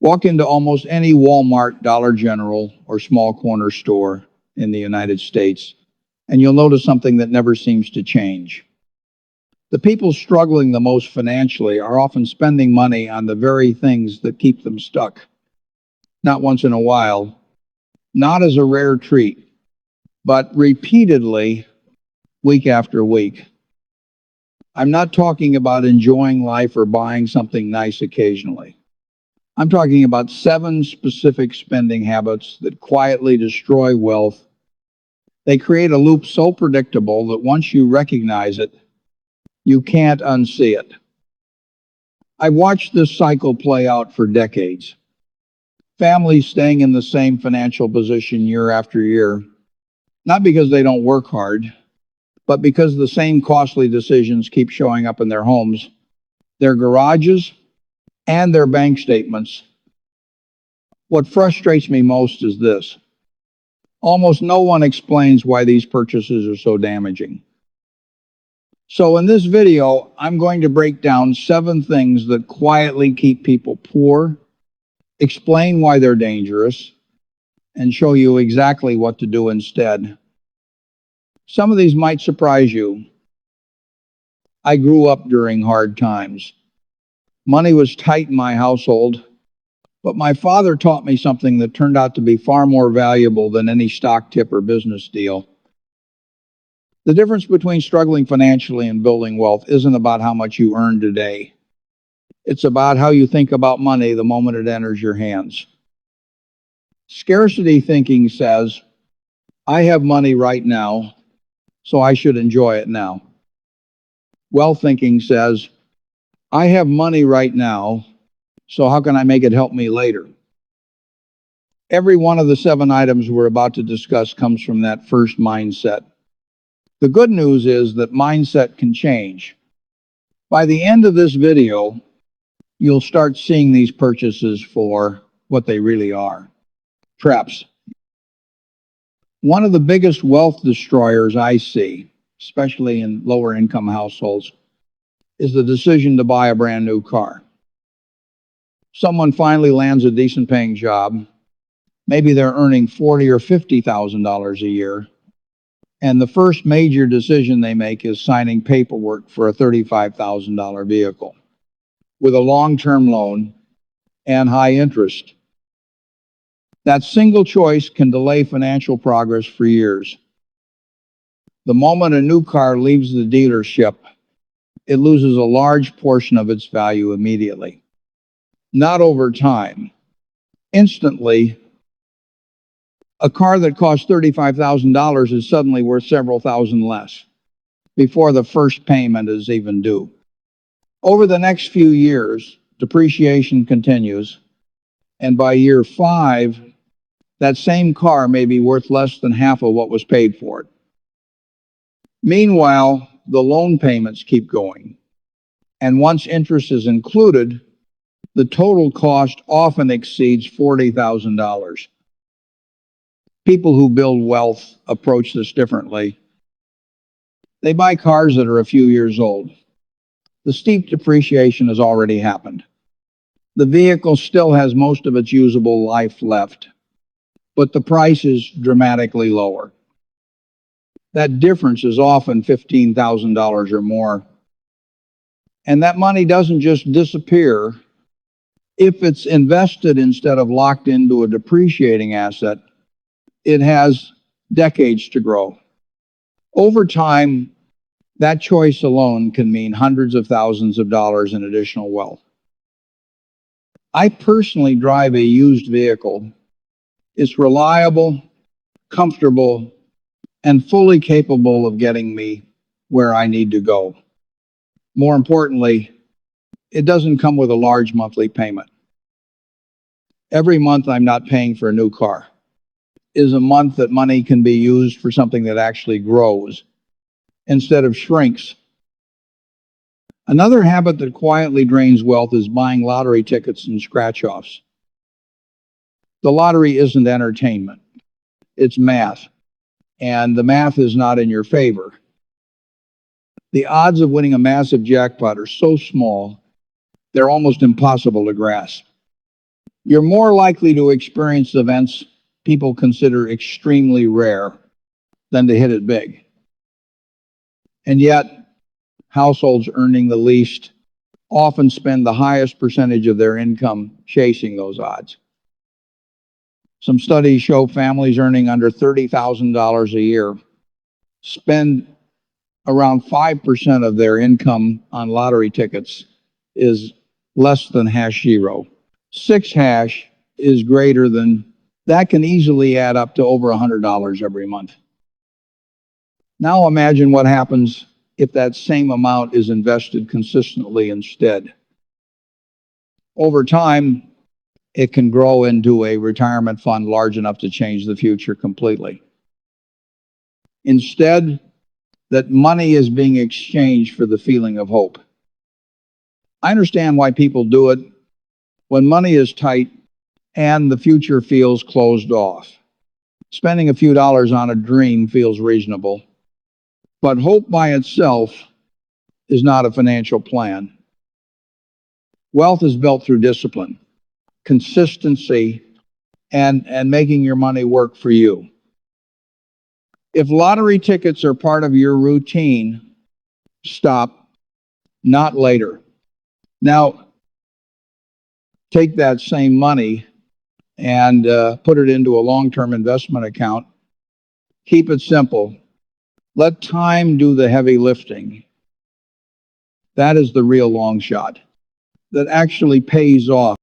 Walk into almost any Walmart, Dollar General, or small corner store in the United States, and you'll notice something that never seems to change. The people struggling the most financially are often spending money on the very things that keep them stuck. Not once in a while, not as a rare treat, but repeatedly, week after week. I'm not talking about enjoying life or buying something nice occasionally. I'm talking about 7 specific spending habits that quietly destroy wealth. They create a loop so predictable that once you recognize it, you can't unsee it. I've watched this cycle play out for decades. Families staying in the same financial position year after year, not because they don't work hard, but because the same costly decisions keep showing up in their homes, their garages, and their bank statements. What frustrates me most is this. Almost no one explains why these purchases are so damaging. So in this video, I'm going to break down 7 things that quietly keep people poor, explain why they're dangerous, and show you exactly what to do instead. Some of these might surprise you. I grew up during hard times. Money was tight in my household, but my father taught me something that turned out to be far more valuable than any stock tip or business deal. The difference between struggling financially and building wealth isn't about how much you earn today. It's about how you think about money the moment it enters your hands. Scarcity thinking says, I have money right now, so I should enjoy it now. Wealth thinking says, I have money right now, so how can I make it help me later? Every one of the 7 items we're about to discuss comes from that first mindset. The good news is that mindset can change. By the end of this video, you'll start seeing these purchases for what they really are. Traps. One of the biggest wealth destroyers I see, especially in lower income households, is the decision to buy a brand new car. Someone finally lands a decent paying job. Maybe they're earning $40,000 or $50,000 a year. And the first major decision they make is signing paperwork for a $35,000 vehicle with a long-term loan and high interest. That single choice can delay financial progress for years. The moment a new car leaves the dealership, it loses a large portion of its value immediately. Not over time. Instantly, a car that costs $35,000 is suddenly worth several thousand less before the first payment is even due. Over the next few years, depreciation continues, and by year 5, that same car may be worth less than half of what was paid for it. Meanwhile, the loan payments keep going, and once interest is included, the total cost often exceeds $40,000. People who build wealth approach this differently. They buy cars that are a few years old. The steep depreciation has already happened. The vehicle still has most of its usable life left, but the price is dramatically lower. That difference is often $15,000 or more. And that money doesn't just disappear. If it's invested instead of locked into a depreciating asset, it has decades to grow. Over time, that choice alone can mean hundreds of thousands of dollars in additional wealth. I personally drive a used vehicle. It's reliable, comfortable, and fully capable of getting me where I need to go. More importantly, it doesn't come with a large monthly payment. Every month I'm not paying for a new car is a month that money can be used for something that actually grows instead of shrinks. Another habit that quietly drains wealth is buying lottery tickets and scratch-offs. The lottery isn't entertainment. It's math. And the math is not in your favor. The odds of winning a massive jackpot are so small, they're almost impossible to grasp. You're more likely to experience events people consider extremely rare than to hit it big. And yet, households earning the least often spend the highest percentage of their income chasing those odds. Some studies show families earning under $30,000 a year spend around 5% of their income on lottery tickets is less than hash zero. 6 hash is greater than that, can easily add up to over $100 every month. Now imagine what happens if that same amount is invested consistently instead. Over time, it can grow into a retirement fund large enough to change the future completely. Instead, that money is being exchanged for the feeling of hope. I understand why people do it when money is tight and the future feels closed off. Spending a few dollars on a dream feels reasonable, but hope by itself is not a financial plan. Wealth is built through discipline, consistency, and making your money work for you. If lottery tickets are part of your routine, stop, not later. Now, take that same money and put it into a long-term investment account. Keep it simple. Let time do the heavy lifting. That is the real long shot that actually pays off.